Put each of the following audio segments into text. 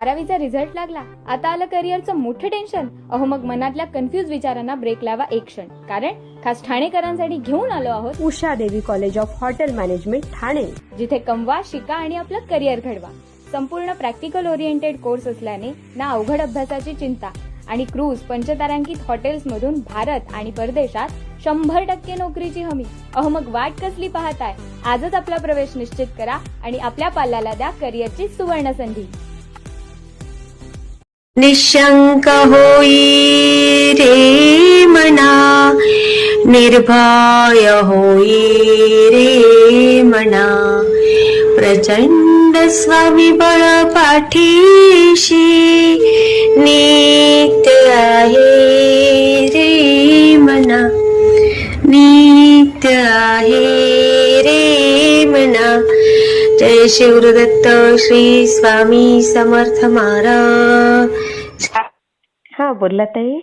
12वीचा result लागला, आता आलं करिअरचं मोठं टेन्शन. अहो मग मनातल्या कन्फ्युज विचारांना ब्रेक लावा एक क्षण. कारण खास ठाणेकरांसाठी घेऊन आलो आहोत उषा देवी college of hotel management Thane, जिथे कमवा, शिका आणि आपलं करिअर घडवा. संपूर्ण प्रॅक्टिकल ओरिएंटेड कोर्स असल्याने ना अवघड अभ्यासाची चिंता आणि क्रूज पंचतारांकित हॉटेल्समधून भारत आणि परदेशात 100% नोकरीची हमी. अहो मग वाट कसली पाहताय? आजच आपला प्रवेश निश्चित करा आणि आपल्या पाल्याला द्या करिअरची सुवर्ण संधी. निशंक होई रे मना, निर्भय होई रे मना, प्रचंड स्वविबळ पाठीशी नित्य आहे रे मना, नित्य आहे रे मना. जय शिवदत्त श्री स्वामी समर्थ महाराज. हा बोला ताई.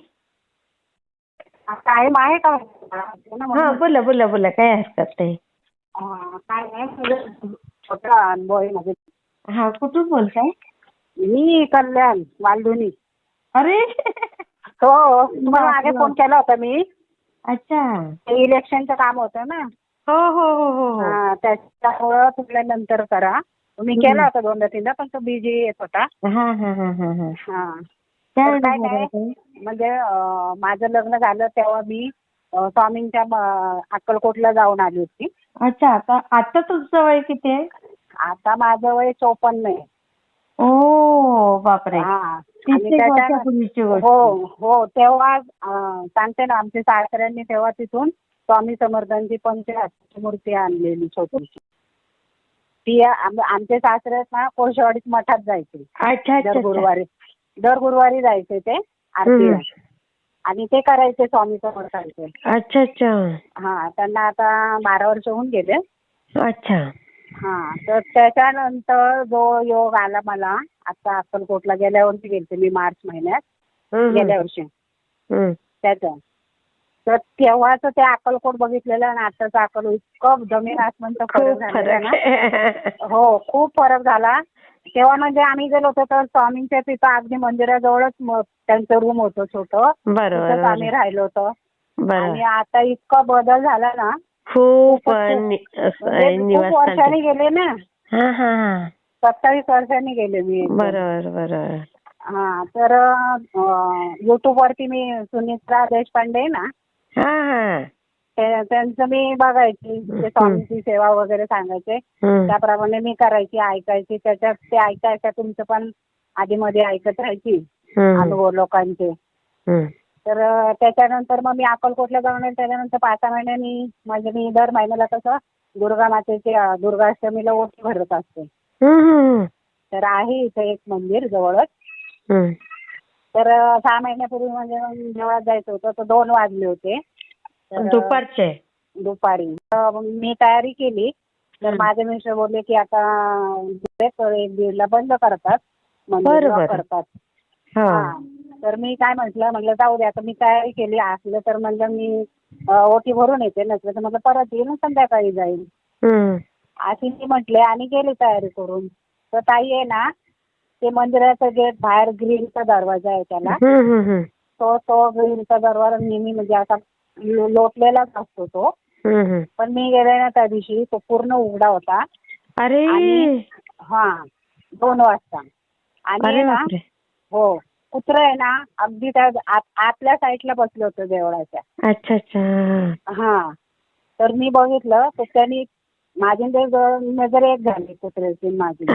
टाइम आहे का? हा बोला बोला बोला, काय हरकत नाही. काय नाही, छोटा अनुभव आहे माझे. हा कुठून बोलताय? मी कल्याण वालधुनी. अरे हो, तुम्हाला मागे फोन केला होता मी. अच्छा. इलेक्शनचं काम होतं ना. हो हो हो हो हो. त्याच्यामुळं तुला नंतर करा. मी केला होता 2-3दा, पण तो बिझी येत होता. हा हा हा हा हा. हा. काय काय नाही, म्हणजे माझं लग्न झालं तेव्हा मी स्वामींच्या अक्कलकोटला जाऊन आली होती. अच्छा. आता तुमचं वय किती आहे? आता माझं वय 54 आहे. ओ बापरे. हा. 30 वर्षापूर्वीची गोष्ट. हो हो, तेव्हा सांगते ना, आमच्या सासऱ्यांनी तेव्हा तिथून स्वामी समर्थांची 85 मूर्ती आणलेली छोटीशी. ती आमचे सासरे ना कोळशेवाडीत मठात जायचे. अच्छा दर गुरुवारी जायचे ते आरतीला आणि ते करायचे स्वामी समर्थांचे. अच्छा अच्छा. हा, त्यांना आता 12 वर्ष होऊन गेले. अच्छा. हा, तर त्याच्यानंतर जो योग आला मला, आता अक्कलकोटला गेल्या वर्षी गेलते मी मार्च महिन्यात गेल्या वर्षी. त्याचं तर तेव्हाच ते अक्कलकोट बघितलेलं आणि आताचं अक्कल इतकं जमीन आसमानचा फरक झालेला ना. हो, खूप फरक झाला. तेव्हा म्हणजे आम्ही गेलो होतो तर स्वामींच्या तिथं अगदी मंदिराजवळच त्यांचं रूम होतं छोटं. तिथंच आम्ही राहिलो होतो. आणि आता इतका बदल झाला ना. खूप वर्षांनी गेले ना. 27 वर्षांनी गेले मी. बरोबर बरोबर. हा, तर युट्यूब वरती मी सुनित्रा देशपांडे ना, त्यांचं मी बघायची. ते स्वामींची सेवा वगैरे सांगायचे, त्याप्रमाणे मी करायची, ऐकायची. त्याच्यात ते ऐकायचं तुमचं पण आधी मध्ये ऐकत राहायची अनुभव लोकांचे. तर त्याच्यानंतर मग मी अक्कलकोटला जाऊन त्याच्यानंतर 5 महिन्यांनी म्हणजे मी दर महिन्याला कसं दुर्गा मातेची दुर्गाष्टमीला ओटी भरत असते. तर आहे इथे एक मंदिर जवळच. तर 6 महिन्यापूर्वी म्हणजे देवळात जायचं होतं, तर 2 वाजले होते दुपारी. मी तयारी केली. तर माझे मिस्टर बोलले की आता 1-1:30ला बंद करतात मंदिर करतात. तर मी काय म्हटलं जाऊ दे, आता मी तयारी केली. असलं तर म्हणलं मी ओटी भरून येते, नसलं तर म्हटलं परत येईल संध्याकाळी जाईल अशी मी म्हटले आणि गेली तयारी करून. तर ताई आहे ना, ते मंदिराचं गेट बाहेर ग्रीनचा दरवाजा आहे त्याला. तो ग्रीनचा दरवाजा नेहमी म्हणजे असा लोटलेलाच असतो तो. पण मी गेले ना त्या दिवशी, तो पूर्ण उघडा होता. अरे. हा, 2 वाजता. आणि ना, हो, कुत्रं आहे ना अगदी त्या आतल्या साईडला बसलं होतं देवळाच्या. अच्छा अच्छा. हा, तर मी बघितलं तर त्यांनी माझी नजर एक झाली कुत्र्याची माझी.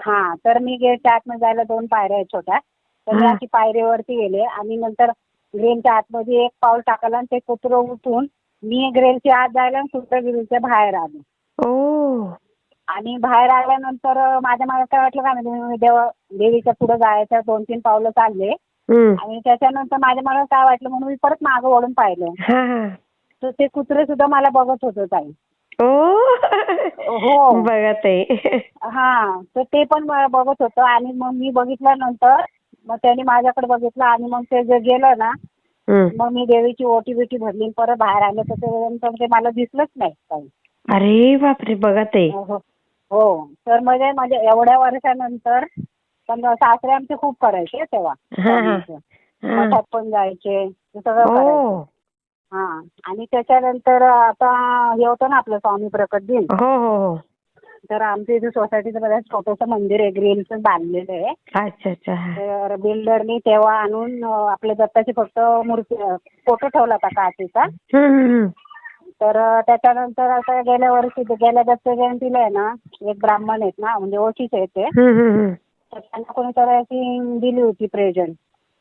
हा, तर मी गेटच्या आतमध्ये जायला 2 पायऱ्या आहेत छोट्या. तर मी अशी पायरीवरती गेले आणि नंतर ग्रेलच्या आतमध्ये एक पाऊल टाकलं आणि ते कुत्रं उठून मी ग्रेलच्या आत जायला आणि कुत्रं ग्रेलच्या बाहेर आलं. आणि बाहेर आल्यानंतर माझ्या मला काय वाटलं, काय म्हणजे देवीच्या पुढे जायचं 2-3 पावलं चालले. आणि त्याच्यानंतर माझ्या मला काय वाटलं म्हणून मी परत मागं वळून पाहिलं. तर ते कुत्रे सुद्धा मला बघत होतं ताई. हो बघत आहे. हा, तर ते पण बघत होतं. आणि मग मी बघितल्यानंतर मग त्यांनी माझ्याकडे बघितलं आणि मग ते जे गेलं ना, मग मी देवीची ओटी बिटी भरली परत बाहेर आले. तर ते मला दिसलंच नाही काही. अरे बापरे. बघत आहे. हो, तर म्हणजे एवढ्या वर्षानंतर पण सासरे आमचे खूप करायचे तेव्हा स्वामींचं. मठात पण जायचे, ते सगळं करायचे. हा, आणि त्याच्यानंतर आता हे होतं ना आपलं स्वामी प्रकट दिन. हो हो हो. तर आमच्या इथे सोसायटीचं बघा छोटंसं मंदिर आहे, ग्रिलचं बांधलेलं आहे. अच्छा अच्छा. तर बिल्डरनी तेव्हा आणून आपल्या दत्ताची फक्त मूर्ती, फोटो ठेवला होता काचेचा. तर त्याच्यानंतर आता गेल्या दत्त जयंतीला आहे ना, एक ब्राह्मण आहेत ना, म्हणजे ओळखीचे आहेत ते, तर त्यांना कोणीतरी अशी दिली होती प्रेझेंट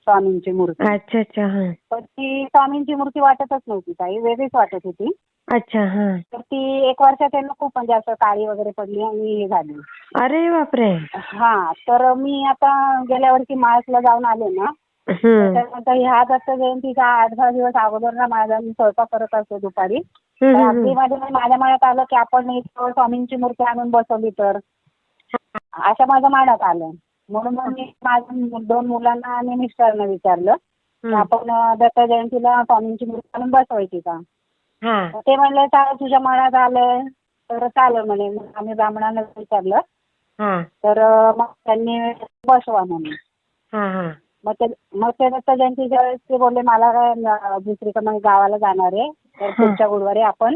स्वामींची मूर्ती. अच्छा अच्छा. तर ती स्वामींची मूर्ती वाटतच नव्हती, काही वेगळीच वाटत होती. अच्छा. तर ती 1 वर्षात त्यांना खूप म्हणजे असं काळी वगैरे पडली आणि हे झाली. अरे बापरे. हा, तर मी आता गेल्या वर्षी माळसला जाऊन आले ना, त्याच्यानंतर ह्या दत्त जयंतीच्या 8-10 दिवस अगोदर ना माझा मी स्वयंपाक करत असतो दुपारी. तर अगदी माझ्या मनात आलं की आपण एक स्वामींची मूर्ती आणून बसवली तर, असं माझ्या मनात आलं. म्हणून मग मी माझ्या 2 मुलांना आणि मिस्टरांना विचारलं की आपण दत्त जयंतीला स्वामींची मूर्ती आणून बसवायची का. ते म्हणले चालेल, तुझ्या मनात आलंय तर चालेल म्हणे. मग आम्ही ब्राह्मणांना विचारलं, तर मग त्यांनी बसवा म्हणून. मग ते दत्त जयंतीच्या वेळेस ते बोलले मला काय दुसरीकडे मग गावाला जाणार आहे, तर पुढच्या गुरुवारी आपण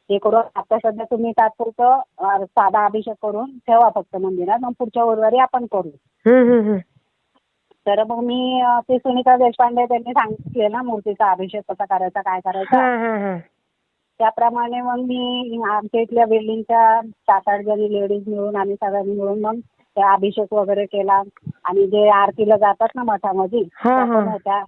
हे करू. आता सध्या तुम्ही तात्पुरतं साधा अभिषेक करून ठेवा फक्त मंदिरात, मग पुढच्या गुरुवारी आपण करू. तर मग मी ते सुनीता देशपांडे त्यांनी सांगितले ना मूर्तीचा अभिषेक कसा करायचा, काय करायचा, त्याप्रमाणे मग मी आमच्या इथल्या बिल्डिंगच्या 7-8 जणी लेडीज मिळून आम्ही सगळ्यांनी मिळून मग त्या अभिषेक वगैरे केला. आणि जे आरतीला जातात ना मठामध्ये त्या पण होत्या.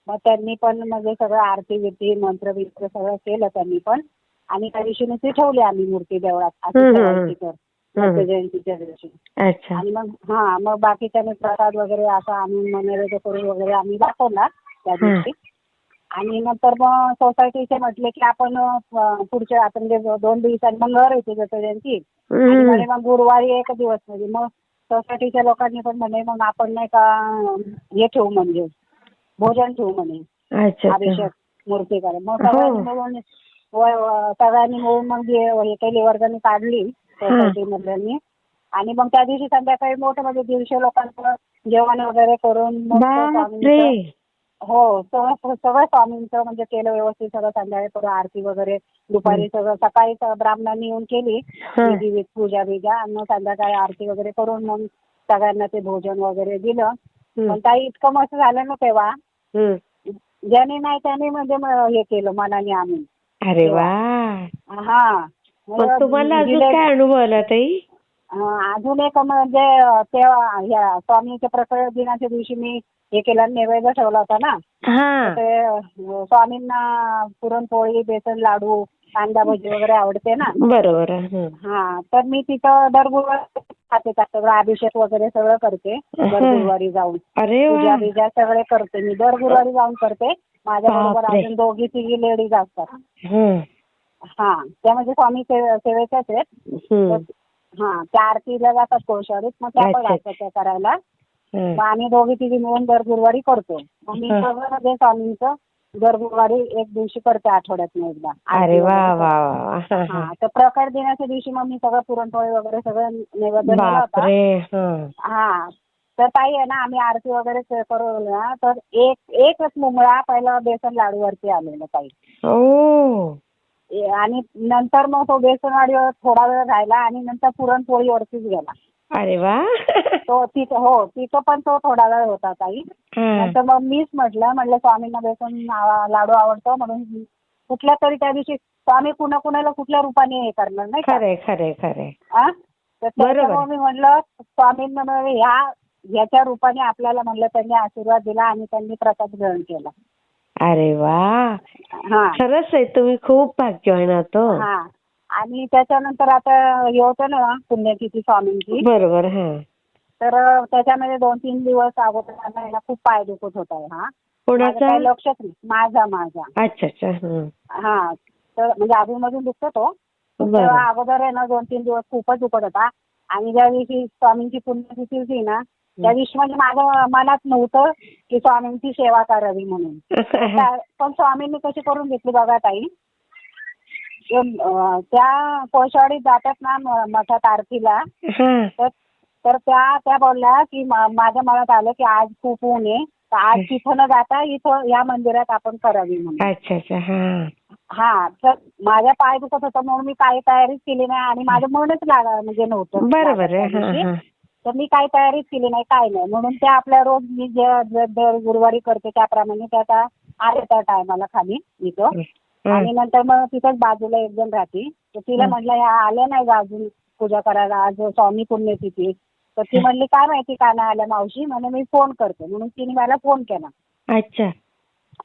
मग त्यांनी पण म्हणजे सगळं आरती विरती मंत्र बिंत्र सगळं केलं त्यांनी पण. आणि त्या दिवशी ती ठेवली आम्ही मूर्ती देवळात, अशी ठेवायची तर दत्त जयंतीच्या दिवशी. आणि मग बाकीच्याने प्रसाद वगैरे असं आम्ही नैवेद्य करून वगैरे आम्ही दाखवला त्या दिवशी. आणि नंतर मग सोसायटीचे म्हटले की आपण पुढच्या आता म्हणजे 2 दिवसांनी मंगळवार होती दत्त जयंती आणि म्हणे मग गुरुवारी 1 दिवस म्हणजे मग सोसायटीच्या लोकांनी पण म्हणे मग आपण नाही का हे ठेवू म्हणजे भोजन ठेवू म्हणे अभिषेक मूर्ती करा. मग सगळ्यांनी मिळून मग हे काही वर्गाने काढली सोसायटी मधल्यांनी. आणि मग त्या दिवशी संध्याकाळी मोठं म्हणजे 150 लोकांचं जेवण वगैरे करून मग सगळं स्वामींचं म्हणजे केलं व्यवस्थित. सगळं संध्याकाळी परत आरती वगैरे दुपारी सगळं, सकाळी ब्राह्मणांनी येऊन केली पूजा बिजा, आणि मग संध्याकाळी आरती वगैरे करून मग सगळ्यांना ते भोजन वगैरे दिलं. पण काही इतकं मस्त झालं ना तेव्हा, ज्याने नाही त्याने म्हणजे हे केलं मनाने आम्ही. अरे वा. तुम्हाला अजून काय अनुभव आला ताई? अजून एक म्हणजे तेव्हा स्वामीच्या प्रकट दिनाच्या दिवशी मी हे केलं, नैवेद्य ठेवला होता ना, ते स्वामींना पुरणपोळी, बेसन लाडू, कांदा भजी वगैरे आवडते ना. बरोबर. तर मी तिथं दर गुरुवारी खाते, सगळं अभिषेक वगैरे सगळं करते दर गुरुवारी जाऊन. पूजा बिजा सगळे करते मी, दर गुरुवारी जाऊन करते. माझ्या बरोबर अजून 2-3 लेडीज असतात. त्या म्हणजे स्वामी सेवेच्याच आहेत. त्या आरतीला जातात कोळशावरीत, मग त्या पण असतात त्या करायला. मग आम्ही 2-3 मिळून दर गुरुवारी करतो. मग मी सगळं म्हणजे स्वामींचं दर गुरुवारी एक दिवशी करते आठवड्यातून एकदा. अरे वा वा. तर प्रकट दिनाच्या दिवशी मग मी सगळं पुरणपोळी वगैरे सगळं नैवेद्य दिला होता. तर ताई आहे ना, आम्ही आरती वगैरे करू ना, तर एकच मुंगळा पहिला बेसन लाडूवरती आलेला ताई. आणि नंतर मग तो बेसन लाडूवर थोडा वेळ राहिला आणि नंतर पुरणपोळीवरतीच गेला. अरे वा. तिथं पण तो थोडा वेळ होता ताई. नंतर मग मीच म्हटलं स्वामींना बेसन लाडू आवडतो म्हणून कुठल्या तरी त्या दिवशी स्वामी कुणाला कुठल्या रूपाने हे करणार नाही का. खरे. तर त्याच्यामुळे मी म्हटलं स्वामींना ह्याच्या रूपाने आपल्याला म्हणलं त्यांनी आशीर्वाद दिला आणि त्यांनी प्रसाद ग्रहण केला. अरे वा. खरंच आहे, तुम्ही खूप भाग्यवान आहात. आणि त्याच्यानंतर आता हे होतं ना पुण्यतिथी स्वामींची. बरोबर. तर त्याच्यामध्ये 2-3 दिवस अगोदर खूप पाय दुखत होता. कोणाचा? काही लक्षात नाही. माझा. अच्छा. तर म्हणजे अधूनमधून दुखतो तो. तेव्हा अगोदर आहे ना 2-3 दिवस खूपच दुखत होता. आणि ज्या दिवशी स्वामींची पुण्यतिथी होती ना, त्या दिवशी म्हणजे माझ्या मनात नव्हतं की स्वामींची सेवा करावी म्हणून. पण स्वामींनी कशी करून घेतली बघा ताई. त्या कोळशावाडीत जातात ना मठात आरतीला, तर तर त्या बोलल्या की माझ्या मनात आलं की आज खूप ऊन आहे, तर आज तिथं न जाता इथं या मंदिरात आपण करावी म्हणून. अच्छा अच्छा. हा, तर माझ्या पाय दुखत होता म्हणून मी काही तयारीच केली नाही आणि माझं मनच म्हणजे नव्हतं बरोबर त्या आहे. दिवशी. तर मी काही तयारीच केली नाही, काय नाही. म्हणून त्या आपल्या रोज मी जे दर गुरुवारी करते त्याप्रमाणे त्या आता आल्या त्या टायमाला खाली इथं. आणि नंतर मग तिथंच बाजूला एक जण राहते, तर तिला म्हटलं ह्या आल्या नाही का अजून पूजा करायला, आज स्वामी पुण्यतिथी. तर ती म्हणली काय माहिती का नाही आल्या मावशी, म्हणे मी फोन करते. म्हणून तिने मला फोन केला. अच्छा.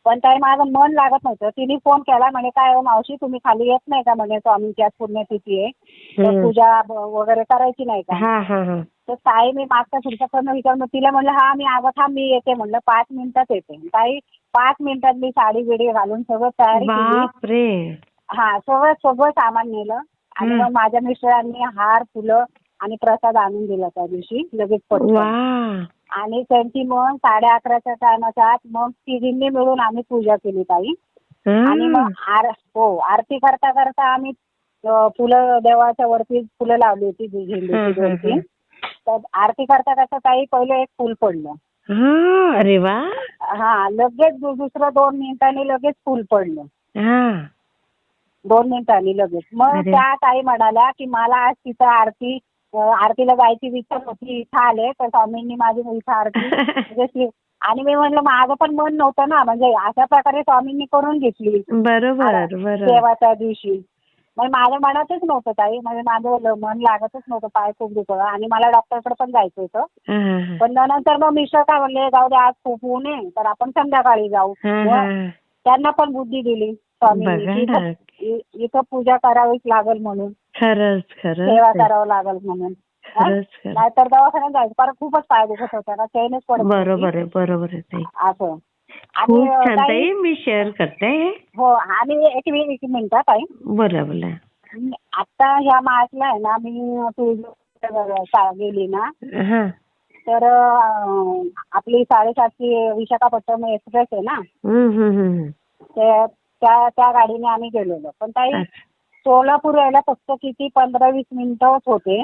पण ताई माझं मन लागत नव्हतं. तिने फोन केला, म्हणे काय हो मावशी तुम्ही खाली येत नाही का, म्हणे स्वामींची आज पुण्यतिथी आहे, तर पूजा वगैरे करायची नाही का. तर ताई मी मागच्या पुढच्याकडनं विचारलं, तिला म्हणलं हा मी अगं थांब मी येते, म्हणलं 5 मिनिटात येते. ताई 5 मिनिटात मी साडी बिडी घालून सगळं तयारी केली. हा, सगळं सामान नेलं आणि मग माझ्या मिस्टरांनी हार, फुलं आणि प्रसाद आणून दिला त्या दिवशी लगेच पटकन. आणि त्यांची मग 11:30च्या टायमाच्या आत मग तिघींनी मिळून आम्ही पूजा केली ताई. आणि मग आरती करता करता आम्ही फुलं देवाच्या वरती फुलं लावली होती झेंडूची 2-3. तर आरती करता करता ताई पहिलं एक फुल पडलं. अरे वा. हा, लगेच दुसरं 2 मिनिटांनी लगेच फुल पडलं. 2 मिनिटांनी लगेच. मग त्या ताई म्हणाल्या की मला आज तिथं आरतीला जायची विचार होती, इथं आले तर स्वामींनी माझी इथं आरती म्हणजे. आणि मी म्हणलं माझं पण मन नव्हतं ना, म्हणजे अशा प्रकारे स्वामींनी करून घेतली बरोबर देवाच्या दिवशी. म्हणजे माझ्या मनातच नव्हतं ताई, म्हणजे माझं मन लागतच नव्हतं, पाय खूप दुखत आणि मला डॉक्टरकडे पण जायचं होतं. पण नंतर मग मिस्टर काय म्हणले जाऊ दे आज खूप ऊन आहे तर आपण संध्याकाळी जाऊ. त्यांना पण बुद्धी दिली स्वामींनी, इथं पूजा करावीच लागेल म्हणून, खरंच सेवा करावं लागेल म्हणून. नाहीतर दवाखान्यात जायचं कारण खूपच पाय दुखत होता ना, चैनच पडत. बरोबर आहे असं. खूप छान ताई, मी शेअर करते. हो, आणि एक मिनिट ताई. बोला. आता ह्या मार्चला आहे ना मी तुळजापूर गेली ना, तर आपली 7:30ची विशाखापट्टणम एक्सप्रेस आहे ना, त्या गाडीने आम्ही गेलेलो. पण ताई सोलापूर यायला फक्त किती 15-20 मिनिटंच होते.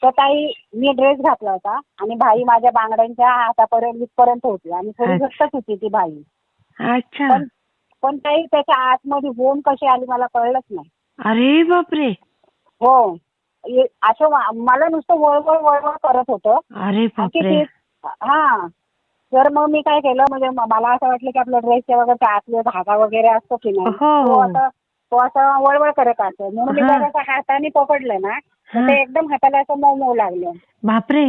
तर ताई मी ड्रेस घातला होता आणि भाई माझ्या बांगड्यांच्या हातापर्यंत होती आणि थोडी घट्टच होती ती भाई. पण ताई त्याच्या आतमध्ये होम कशी आली मला कळलंच नाही. अरे बापरे. हो, असं मला नुसतं वळवळ करत होतं. अरे बापरे. हा, तर मग मी काय केलं, म्हणजे मला असं वाटलं की आपल्या ड्रेसच्या वगैरे आतले धागा वगैरे असतो की नाही, तो असं वळवळ करत असतो. म्हणून मी जरा हाताने पकडलं ना, ते एकदम हाताला असं मऊ लागलं. बापरे.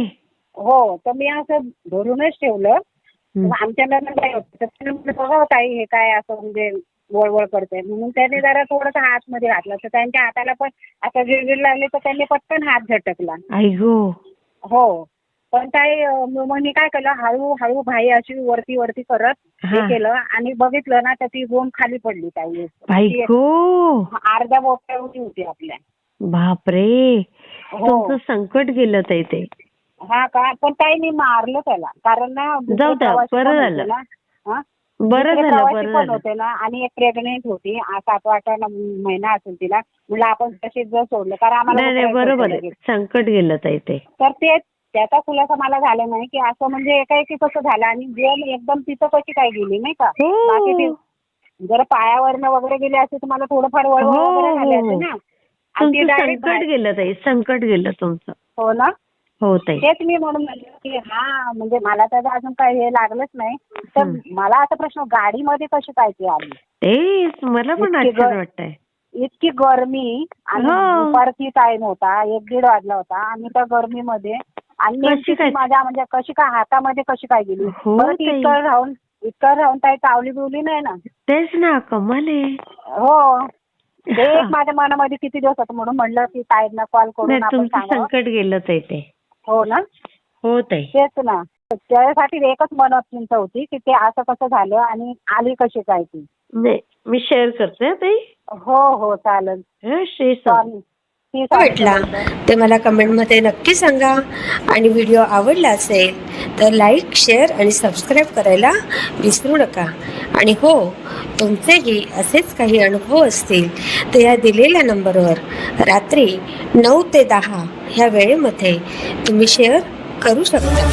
हो, तर मी असं धरूनच ठेवलं. आमच्या लग्न बघा ताई हे काय असं म्हणजे वळवळ करते, म्हणून त्याने जरा थोडंसं हातमध्ये घातलं तर त्यांच्या हाताला पण असं गिळगिळ लागले तर त्यांनी पटकन हात झटकला. हो, पण ताई मग मी काय केलं, हळूहळू भाई अशी वरती करत हे केलं आणि बघितलं ना तर ती गोम खाली पडली ताई. अर्ध्या बोटा एवढी होती आपल्या. बापरे. तुमचं संकट गेलं ताई ते. हा का, पण ताई मी मारलं त्याला, कारण ना बरं झालं पण होते ना आणि एक प्रेग्नेंट होती, 7-8 महिना असेल तिला. म्हणजे आपण तशीच जर सोडलं कारण आम्हाला बरोबर संकट गेलं ताई ते. तर त्याचा खुलासा मला झाला नाही की असं म्हणजे एकाएकी कसं झालं आणि गोम एकदम तिथं कशी काय गेली नाही का. बाकी ती जर पायावरनं वगैरे गेली असते तर मला थोडंफार वळवळ वगैरे झाले असते ना. संकट गेलं ताई, संकट गेलं तुमचं. हो ना. हो ताई, तेच मी म्हणून म्हणलं की हा म्हणजे मला त्याचं अजून काही हे लागलंच नाही. तर मला असा प्रश्न, गाडीमध्ये कशी काय ती आली, तेच मला पण आश्चर्य वाटतंय. इतकी गरमी आणि दुपारची टाइम होता, 1-1:30 वाजला होता आणि त्या गरमीमध्ये आणि माझ्या म्हणजे कशी काय हातामध्ये कशी काय गेली. इतकं राहून काही चावली बिवली नाही ना. तेच ना, कमाल आहे. हो, ते एक माझ्या मनामध्ये किती दिवस होतं म्हणून म्हणलं की ताईंना कॉल करून आपण सांगावं. संकट गेलं ताई ते. हो ना. हो ताई, तेच ना. त्यासाठी एकच मनात चिंता होती की ते असं कसं झालं आणि आली कशी काय ती. नाही, मी शेअर करते ताई. हो चालेल. श्री स्वामी. वाटला ते मला कमेंटमध्ये नक्की सांगा. आणि व्हिडिओ आवडला असेल तर लाईक, शेअर आणि सबस्क्राईब करायला विसरू नका. आणि हो, तुमचेही असेच काही अनुभव असतील तर या दिलेल्या नंबरवर रात्री 9 ते 10 ह्या वेळेमध्ये तुम्ही शेअर करू शकता.